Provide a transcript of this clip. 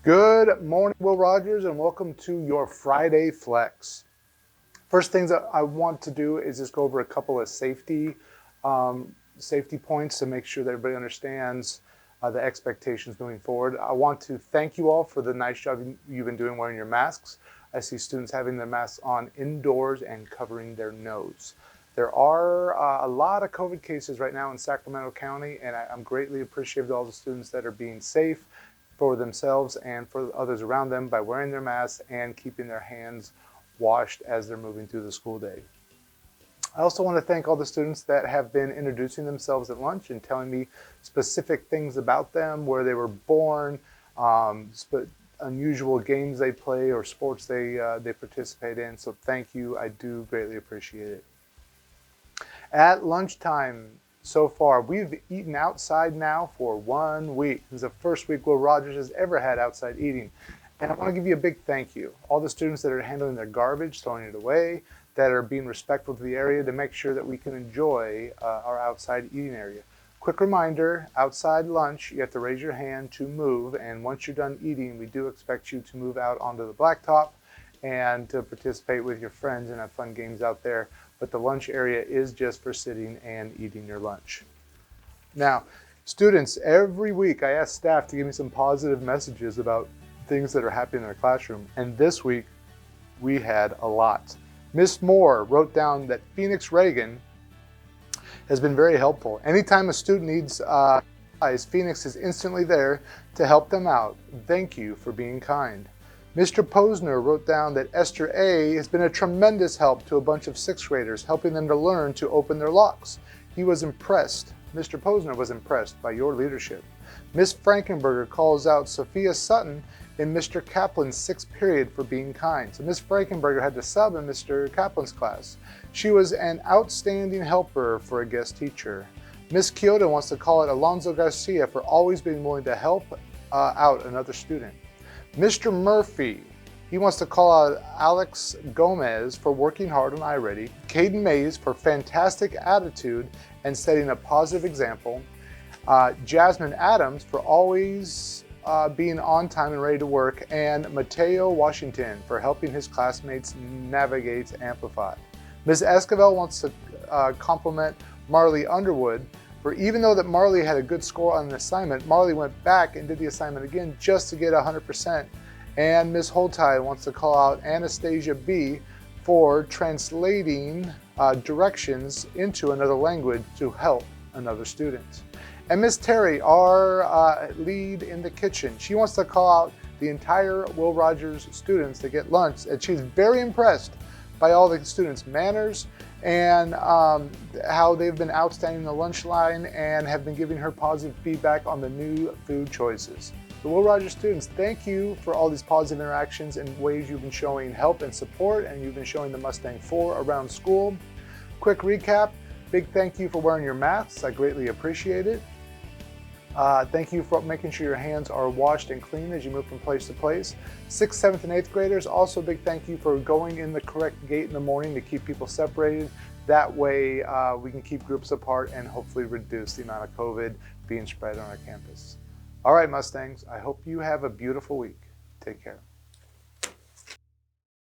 Good morning, Will Rogers, and welcome to your Friday Flex. First things that I want to do is just go over a couple of safety points to make sure that everybody understands the expectations moving forward. I want to thank you all for the nice job you've been doing wearing your masks. I see students having their masks on indoors and covering their nose. There are a lot of COVID cases right now in Sacramento County, and I'm greatly appreciative of all the students that are being safe for themselves and for others around them by wearing their masks and keeping their hands washed as they're moving through the school day. I also want to thank all the students that have been introducing themselves at lunch and telling me specific things about them, where they were born, unusual games they play or sports they participate in. So thank you. I do greatly appreciate it. At lunchtime, so far, we've eaten outside now for 1 week. This is the first week Will Rogers has ever had outside eating. And I want to give you a big thank you. All the students that are handling their garbage, throwing it away, that are being respectful to the area to make sure that we can enjoy our outside eating area. Quick reminder, outside lunch, you have to raise your hand to move. And once you're done eating, we do expect you to move out onto the blacktop and to participate with your friends and have fun games out there. But the lunch area is just for sitting and eating your lunch. Now, students, every week I ask staff to give me some positive messages about things that are happening in their classroom. And this week, we had a lot. Miss Moore wrote down that Phoenix Reagan has been very helpful. Anytime a student needs Phoenix is instantly there to help them out. Thank you for being kind. Mr. Posner wrote down that Esther A. has been a tremendous help to a bunch of sixth graders, helping them to learn to open their locks. He was impressed. Mr. Posner was impressed by your leadership. Miss Frankenberger calls out Sophia Sutton in Mr. Kaplan's sixth period for being kind. So Miss Frankenberger had to sub in Mr. Kaplan's class. She was an outstanding helper for a guest teacher. Miss Kyoto wants to call out Alonzo Garcia for always being willing to help out another student. Mr. Murphy, he wants to call out Alex Gomez for working hard on iReady, Caden Mays for fantastic attitude and setting a positive example, Jasmine Adams for always being on time and ready to work, and Mateo Washington for helping his classmates navigate Amplify. Ms. Esquivel wants to compliment Marley Underwood for, even though that Marley had a good score on an assignment, Marley went back and did the assignment again just to get 100%. And Ms. Holtide wants to call out Anastasia B for translating directions into another language to help another student. And Ms. Terry, our lead in the kitchen, she wants to call out the entire Will Rogers students that get lunch, and she's very impressed by all the students' manners and how they've been outstanding in the lunch line and have been giving her positive feedback on the new food choices. The Will Rogers students, thank you for all these positive interactions and ways you've been showing help and support, and you've been showing the Mustang 4 around school. Quick recap, big thank you for wearing your masks. I greatly appreciate it. Thank you for making sure your hands are washed and clean as you move from place to place. 6th, 7th, and 8th graders, also a big thank you for going in the correct gate in the morning to keep people separated. That way we can keep groups apart and hopefully reduce the amount of COVID being spread on our campus. All right, Mustangs, I hope you have a beautiful week. Take care.